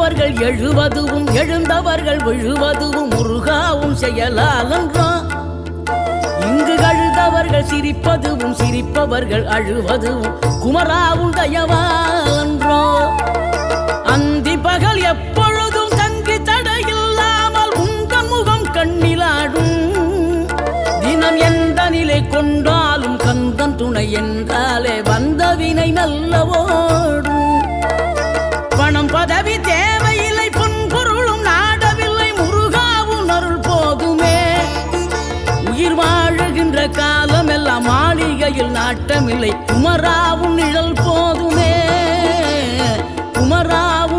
விழுந்தவர்கள் எழுவதுவும் எழுந்தவர்கள் விழுவதுவும் முருகாவும் செயலாலன்றோ. இங்கு அழுதவர்கள் சிரிப்பதுவும் சிரிப்பவர்கள் அழுவதுவும் குமராவும் தயவாலன்றோ. அந்தி பகல் எப்பொழுதும் தங்கி தடையில்லாமல் உங்கள் முகம் கண்ணிலாடும். தினம் எந்த நிலை கொண்டாலும் கந்தன் துணை என்றாலே வந்த வினை நல்லவோடும். பணம் பதவி தேவையில்லை பொன்பொருளும் நாடவில்லை முருகாவும் அருள் போதுமே. உயிர் வாழுகின்ற காலம் எல்லாம் மாளிகையில் நாட்டமில்லை குமராவும் நிழல் போதுமே. குமராவும்